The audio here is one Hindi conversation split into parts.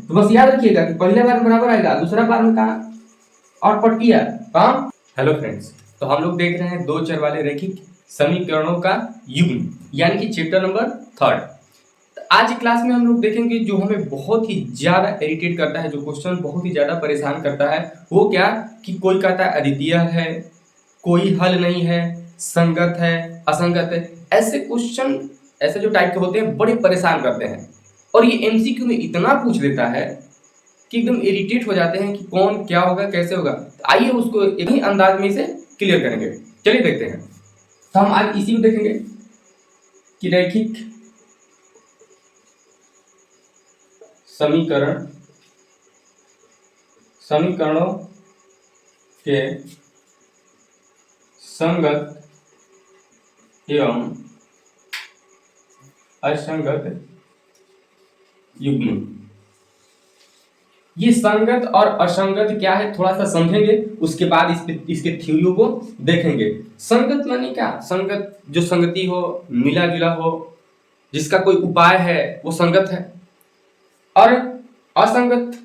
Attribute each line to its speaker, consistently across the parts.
Speaker 1: तो बस याद रखिएगा कि पहले बार में बराबर आएगा, दूसरा बार में कहा और पट्टिया काम। हेलो फ्रेंड्स, तो हम लोग देख रहे हैं दो चर वाले रैखिक समीकरणों का युग्म, यानी कि चैप्टर नंबर 3। आज की क्लास में हम लोग देखेंगे जो हमें बहुत ही ज्यादा इरिटेट करता है, जो क्वेश्चन बहुत ही ज्यादा परेशान करता है, वो क्या कि कोई कहता है अद्वितीय है, कोई हल नहीं है, संगत है, असंगत है। ऐसे क्वेश्चन, ऐसे जो टाइप के होते हैं, बड़े परेशान करते हैं और ये एमसीक्यू में इतना पूछ देता है कि एकदम इरिटेट हो जाते हैं कि कौन क्या होगा, कैसे होगा। तो आइए उसको एक ही अंदाज में इसे क्लियर करेंगे। चलिए देखते हैं। तो हम आज इसी को देखेंगे कि रैखिक समीकरणों के संगत एवं असंगत युग्म। ये संगत और असंगत क्या है थोड़ा सा समझेंगे, उसके बाद इसके थ्योरियों को देखेंगे। संगत माने क्या? संगत जो संगति हो, मिला जुला हो, जिसका कोई उपाय है वो संगत है। और असंगत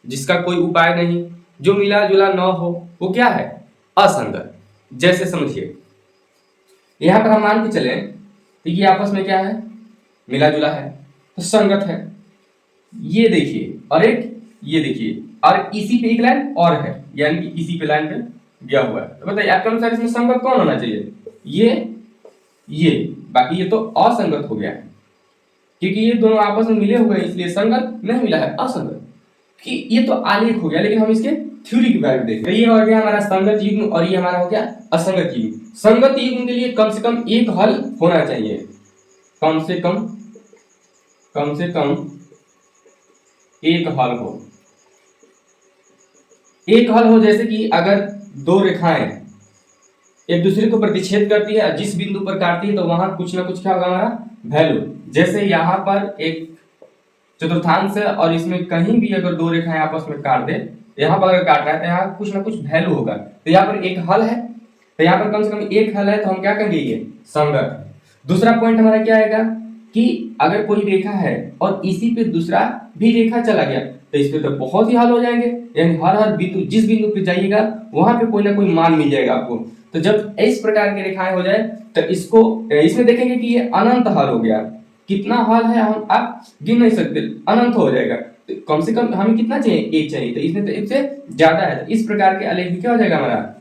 Speaker 1: जिसका कोई उपाय नहीं, जो मिला जुला न हो, वो क्या है? असंगत। जैसे समझिए, यहां पर हम मान के चले तो ये आपस में क्या है? मिला जुला है, तो संगत है। ये देखिए और एक ये देखिए, और इसी पे एक लाइन और है, यानी कि इसी पे लाइन पे दिया हुआ है। तो बताइए आपके अनुसार इसमें संगत कौन होना चाहिए? ये बाकी ये तो असंगत हो गया है, क्योंकि ये दोनों आपस में मिले हुए हैं, इसलिए संगत नहीं मिला है, असंगत। कि ये तो आलेख हो गया, लेकिन हम इसके थ्योरी की वैल्यू देखें। तो ये हो गया हमारा संगत युग्म और ये हमारा हो गया असंगत युग्म। संगत युग्म के लिए कम से कम एक हल होना चाहिए, कम से कम एक हल हो। एक हल हो जैसे कि अगर दो रेखाएं एक दूसरे को प्रतिच्छेद करती है, जिस बिंदु पर काटती है तो वहां कुछ ना कुछ क्या होगा हमारा वैल्यू। जैसे यहाँ पर एक चतुर्थांश है और इसमें कहीं भी अगर दो रेखाएं आपस में काट दे, यहाँ पर अगर काट रहा है तो यहाँ कुछ ना कुछ वैल्यू होगा। तो यहाँ पर एक हल है, तो यहाँ पर कम से कम एक हल है, तो हम क्या कहेंगे? ये संगत है। दूसरा पॉइंट हमारा क्या आएगा कि अगर कोई रेखा है और इसी पे दूसरा भी रेखा चला गया, तो इसमें तो बहुत ही हल हो जाएंगे, यानी हर बिंदु, जिस बिंदु पे जाइएगा वहां पे कोई ना कोई मान मिल जाएगा आपको। तो जब इस प्रकार की रेखाएं हो जाए तो इसको इसमें देखेंगे कि ये अनंत हल हो गया। कितना हल है हम आप गिन नहीं सकते, अनंत हो जाएगा। तो कम से कम हमें कितना चाहिए? एक चाहिए, तो इसमें तो एक से ज्यादा है। तो इस प्रकार के आलेख में क्या हो जाएगा हमारा?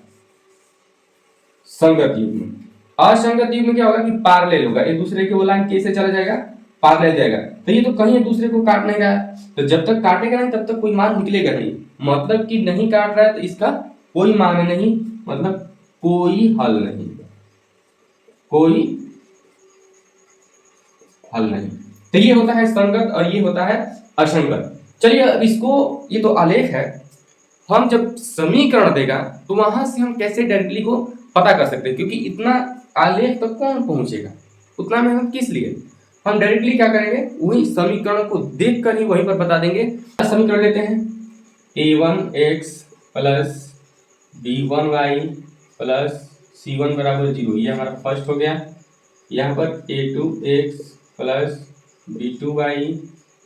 Speaker 1: संगत युग्म। असंगत युग्म में क्या होगा कि पैरेलल होगा, एक दूसरे के वो लाइन कैसे चला जाएगा? पैरेलल जाएगा। तो ये तो कहीं एक दूसरे को काट नहीं रहा है, तो जब तक काटेगा नहीं तब तक कोई मान निकलेगा नहीं। मतलब कि नहीं काट रहा है तो इसका कोई मान नहीं, मतलब कोई हल नहीं, कोई हल नहीं। तो ये होता है संगत और ये होता है असंगत। चलिए अब इसको, ये तो आलेख है, हम जब समीकरण देगा तो वहां से हम कैसे डायरेक्टली को पता कर सकते हैं? क्योंकि इतना आलेख तक कौन पहुंचेगा, उतना मेहनत किस लिए? हम डायरेक्टली क्या करेंगे, वही समीकरण को देख कर ही वहीं पर बता देंगे। समीकरण लेते हैं, a1x plus b1y plus c1 बराबर 0, ये हमारा फर्स्ट हो गया। यहाँ पर a2x plus b2y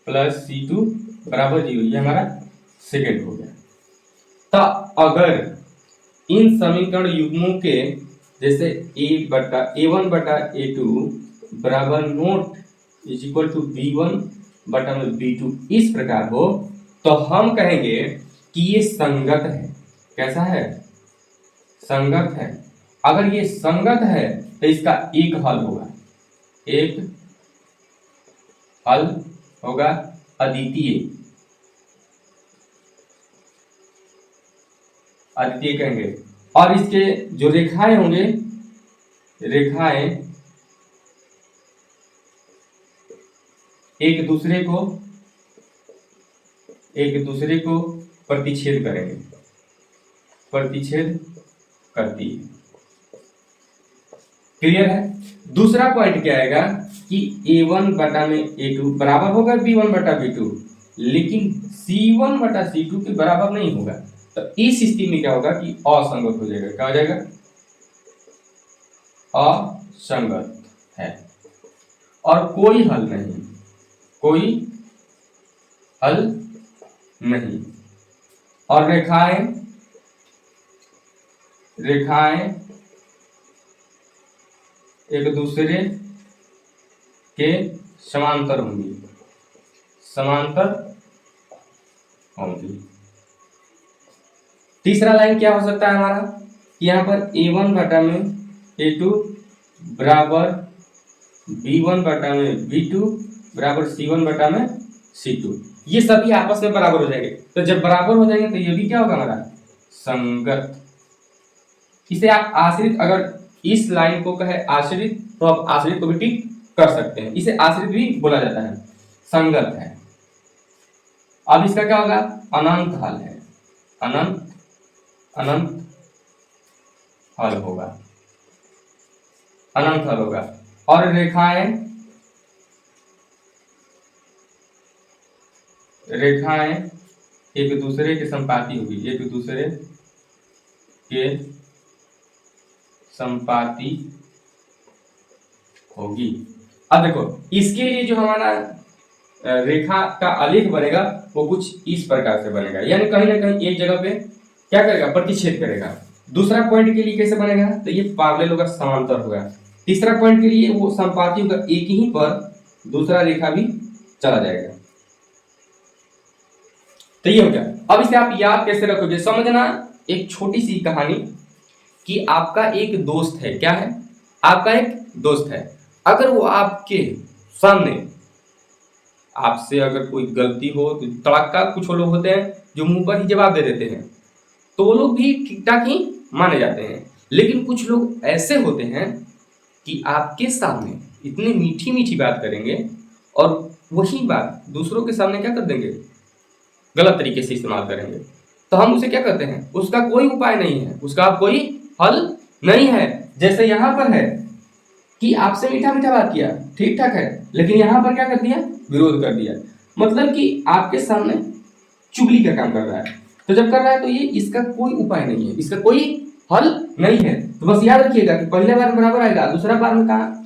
Speaker 1: plus c2 बराबर 0, ये हमारा सेकेंड हो गया। तो अगर इन समीकरण युग्मों के जैसे a1 बटा a2 बराबर note is equal to b1 बटा b2 इस प्रकार हो, तो हम कहेंगे कि ये संगत है। कैसा है? संगत है। अगर ये संगत है तो इसका एक हल होगा, एक हल होगा अद्वितीय, अद्वितीय कहेंगे। और इसके जो रेखाएं होंगे, रेखाएं एक दूसरे को प्रतिच्छेद करेंगे, प्रतिच्छेद करती है। क्लियर है? दूसरा पॉइंट क्या आएगा कि a1 बटा में a2 बराबर होगा b1 बटा b2, लेकिन c1 बटा c2 के बराबर नहीं होगा। तो इस स्थिति में क्या होगा कि असंगत हो जाएगा। क्या हो जाएगा? असंगत है और कोई हल नहीं, कोई हल नहीं। और रेखाएं एक दूसरे के समांतर होंगी, तीसरा लाइन क्या हो सकता है हमारा कि यहाँ पर A1 बटा में A2 बराबर B1 बटा में B2 बराबर C1 बटा में C2, ये सभी आपस में बराबर हो जाएंगे। तो जब बराबर हो जाएंगे तो ये भी क्या होगा हमारा संगत। इसे आप आश्रित, अगर इस लाइन को कहे आश्रित तो आप आश्रित को भी टिक कर सकते हैं, इसे आश्रित भी बोला जाता है, संगत है। अब इसका क्या होगा, अनंत हल है, अनंत हल होगा, अनंत हल होगा। और रेखाएं एक दूसरे के संपाती होगी, एक दूसरे के संपाती होगी। अब देखो इसके लिए जो हमारा रेखा का आलेख बनेगा वो कुछ इस प्रकार से बनेगा, यानी कहीं ना कहीं एक जगह पे क्या करेगा, प्रतिच्छेद करेगा। दूसरा पॉइंट के लिए कैसे बनेगा, तो ये पैरेलल होगा, समांतर होगा। तीसरा पॉइंट के लिए वो संपाती होगा, एक ही पर दूसरा रेखा भी चला जाएगा। तो ये हो गया। अब इसे आप याद कैसे रखोगे, समझना एक छोटी सी कहानी कि आपका एक दोस्त है, क्या है, आपका एक दोस्त है। अगर वो आपके सामने आपसे अगर कोई गलती हो तो तड़क्का, कुछ लोग होते हैं जो मुंह पर ही जवाब दे देते हैं, तो वो लोग भी ठीक ठाक ही माने जाते हैं। लेकिन कुछ लोग ऐसे होते हैं कि आपके सामने इतनी मीठी मीठी बात करेंगे और वही बात दूसरों के सामने क्या कर देंगे, गलत तरीके से इस्तेमाल करेंगे। तो हम उसे क्या करते हैं, उसका कोई उपाय नहीं है, उसका कोई हल नहीं है। जैसे यहाँ पर है कि आपसे मीठा मीठा बात किया, ठीक ठाक है, लेकिन यहाँ पर क्या कर दिया, विरोध कर दिया, मतलब कि आपके सामने चुगली का काम कर रहा है। तो जब कर रहा है तो ये इसका कोई उपाय नहीं है, इसका कोई हल नहीं है। तो बस याद रखिएगा कि पहले बार बराबर आएगा, दूसरा बार में कहा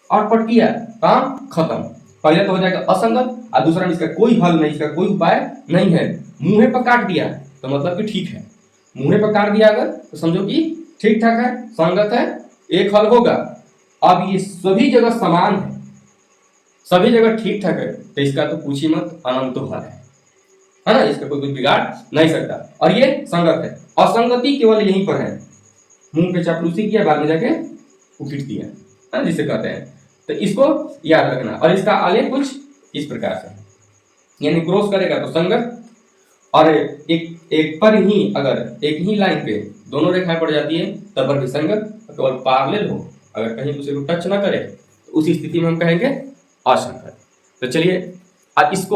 Speaker 1: और पट किया, काम खत्म। पहले तो हो जाएगा असंगत और दूसरा में इसका कोई हल नहीं, इसका कोई उपाय नहीं है। मुंह पर काट दिया तो मतलब कि ठीक है, मुंह पर काट दिया अगर तो समझो कि ठीक ठाक है, संगत है, एक हल होगा। अब ये सभी जगह समान है, सभी जगह ठीक ठाक है, तो इसका तो पूछी मत, अनंत हल है ना, इसका कोई कुछ बिगाड़ नहीं सकता। और ये संगत है, असंगति केवल यहीं पर है, मुंह पे चापलूसी किया, बाद में जाके उखिट दिया, है जिसे कहते हैं। तो इसको याद रखना। और इसका आलेख कुछ इस प्रकार से, यानी क्रॉस करेगा तो संगत, और एक पर ही अगर एक ही लाइन पे दोनों रेखाएं पड़ जाती है तब पर भी संगत, केवल पैरेलल हो, अगर कहीं दूसरे को टच ना करे तो उसी स्थिति में हम कहेंगे असंगत। तो चलिए अब इसको